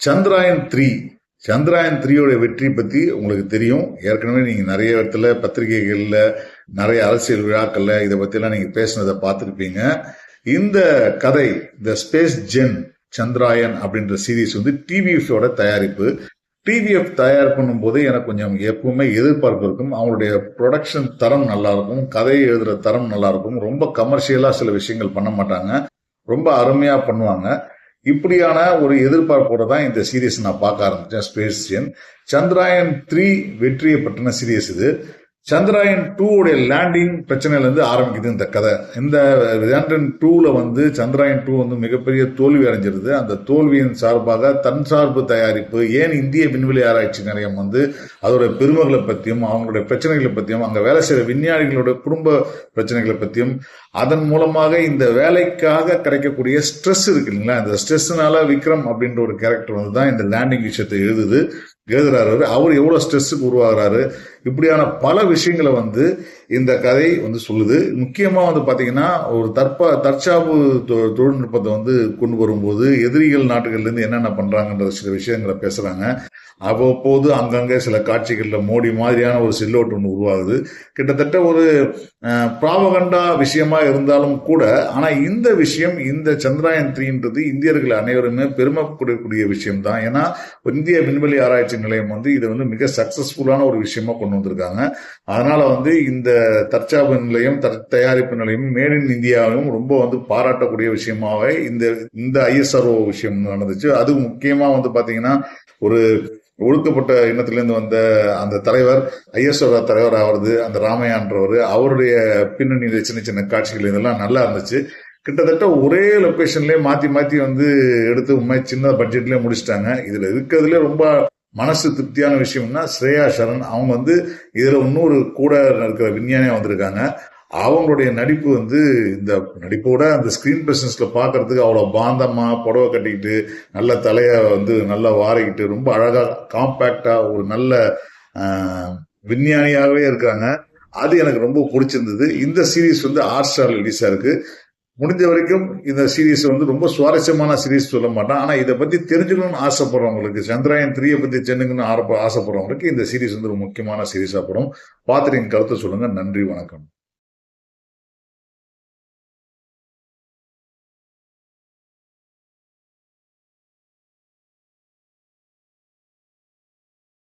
சந்திராயன் 3 சந்திராயன் 3யோட வெற்றி பத்தி உங்களுக்கு தெரியும். ஏற்கனவே நீங்க நிறைய இடத்துல பத்திரிகைகள்ல நிறைய அரசியல் விழாக்கள்ல இதை பத்தி எல்லாம் நீங்க பேசினதை பார்த்திருப்பீங்க. இந்த கதை த ஸ்பேஸ் ஜென் சந்திராயன் அப்படின்ற சீரீஸ் வந்து டிவிஎஃப் தயாரிப்பு. டிவிஎஃப் தயார் பண்ணும் போது எனக்கு கொஞ்சம் எப்பவுமே எதிர்பார்ப்பு இருக்கும். அவங்களுடைய ப்ரொடக்ஷன் தரம் நல்லா இருக்கும், கதையை எழுதுற தரம் நல்லா இருக்கும். ரொம்ப கமர்ஷியலா சில விஷயங்கள் பண்ண மாட்டாங்க, ரொம்ப அருமையா பண்ணுவாங்க. இப்படியான ஒரு எதிர்பார்ப்போட தான் இந்த சீரீஸ் நான் பார்க்க ஆரம்பிச்சேன். ஸ்பேஸ் ஜென் சந்திராயன் 3 வெற்றியை பற்றின சீரீஸ் இது. சந்திராயன் 2 உடைய லேண்டிங் பிரச்சனையில இருந்து ஆரம்பிக்குது இந்த கதை. இந்த சந்திராயன் 2ல வந்து சந்திராயன் 2 வந்து மிகப்பெரிய தோல்வி அடைஞ்சிருது. அந்த தோல்வியின் சார்பாக தன் சார்பு தயாரிப்பு, ஏன் இந்திய விண்வெளி ஆராய்ச்சி நிலையம் வந்து அதோட பெருமைகளை பற்றியும் அவங்களுடைய பிரச்சனைகளை பற்றியும் அங்க வேலை செய்யற விஞ்ஞானிகளோட குடும்ப பிரச்சனைகளை பற்றியும் அதன் மூலமாக இந்த வேலைக்காக கிடைக்கக்கூடிய ஸ்ட்ரெஸ் இருக்கு இல்லைங்களா, இந்த ஸ்ட்ரெஸ்னால விக்ரம் அப்படின்ற ஒரு கேரக்டர் வந்து தான் இந்த லேண்டிங் விஷயத்தை எழுதுறாரு. அவர் எவ்வளவு ஸ்ட்ரெஸ்ஸுக்கு உருவாகிறாரு, இப்படியான பல விஷயங்களை வந்து இந்த கதை வந்து சொல்லுது. முக்கியமா வந்து பாத்தீங்கன்னா ஒரு தற்சார்பு தொழில்நுட்பத்தை வந்து கொண்டு வரும்போது எதிரிகள் நாட்டுகள்ல இருந்து என்னென்ன பண்றாங்கன்ற சில விஷயங்களை பேசுறாங்க. அவ்வப்போது அங்கங்க சில காட்சிகள்ல மோடி மாதிரியான ஒரு சில்லோட்டு ஒன்று உருவாகுது. கிட்டத்தட்ட ஒரு ப்ராபகண்டா விஷயமா இருந்தாலும் கூட, ஆனா இந்த விஷயம், இந்த சந்திராயன் 3ன்றது இந்தியர்கள் அனைவருமே பெருமைப்படக்கூடிய விஷயம் தான். ஏன்னா இந்திய விண்வெளி ஆராய்ச்சி நிலையம் வந்து இதை வந்து மிக சக்சஸ்ஃபுல்லான ஒரு விஷயமா கொண்டு வந்திருக்காங்க. அதனால வந்து இந்த தற்சார்பு நிலையம், தயாரிப்பு நிலையம் மேட் இன் இந்தியாவும் ரொம்ப வந்து பாராட்டக்கூடிய விஷயமாவே இந்த ஐஎஸ்ஆர்ஓ விஷயம் நடந்துச்சு. அது முக்கியமா வந்து பாத்தீங்கன்னா ஒரு ஒடுக்கப்பட்ட இனத்திலிருந்து வந்த அந்த தலைவர் ஐஎஸ்ஓ தலைவர் ஆகிறது, அந்த ராமையான்றவர், அவருடைய பின்னணியில சின்ன சின்ன காட்சிகள் இதெல்லாம் நல்லா இருந்துச்சு. கிட்டத்தட்ட ஒரே லொகேஷன்லயே மாத்தி வந்து எடுத்து சின்ன பட்ஜெட்லயே முடிச்சிட்டாங்க. இதுல இருக்கிறதுல ரொம்ப மனசு திருப்தியான விஷயம்னா ஸ்ரேயா சரண், அவங்க வந்து இதுல இன்னொரு கூட இருக்கிற விஞ்ஞானியா வந்திருக்காங்க. அவங்களுடைய நடிப்பு வந்து இந்த நடிப்போட அந்த ஸ்கிரீன் பிரசன்ஸ்ல பாக்குறதுக்கு அவ்வளவு பாந்தமா புடவை கட்டிக்கிட்டு நல்ல தலைய வந்து நல்லா வாரிக்கிட்டு ரொம்ப அழகா காம்பாக்டா ஒரு நல்ல விஞ்ஞானியாகவே இருக்காங்க. அது எனக்கு ரொம்ப பிடிச்சிருந்தது. இந்த சீரீஸ் வந்து ஹாட்ஸ்டார் ரிலீஸா இருக்கு. முடிஞ்ச வரைக்கும் இந்த சீரீஸ் வந்து ரொம்ப சுவாரஸ்யமான சீரீஸ் சொல்ல மாட்டேன், ஆனா இதை பத்தி தெரிஞ்சுக்கணும்னு ஆசைப்படுறவங்களுக்கு, சந்திராயன் 3 பத்தி தெரிஞ்சுக்கணும்னு ஆசைப்படுறவங்களுக்கு இந்த சீரீஸ் வந்து ஒரு முக்கியமான சீரீஸா படும். பார்த்துட்டு என் கருத்தை சொல்லுங்க. நன்றி, வணக்கம்.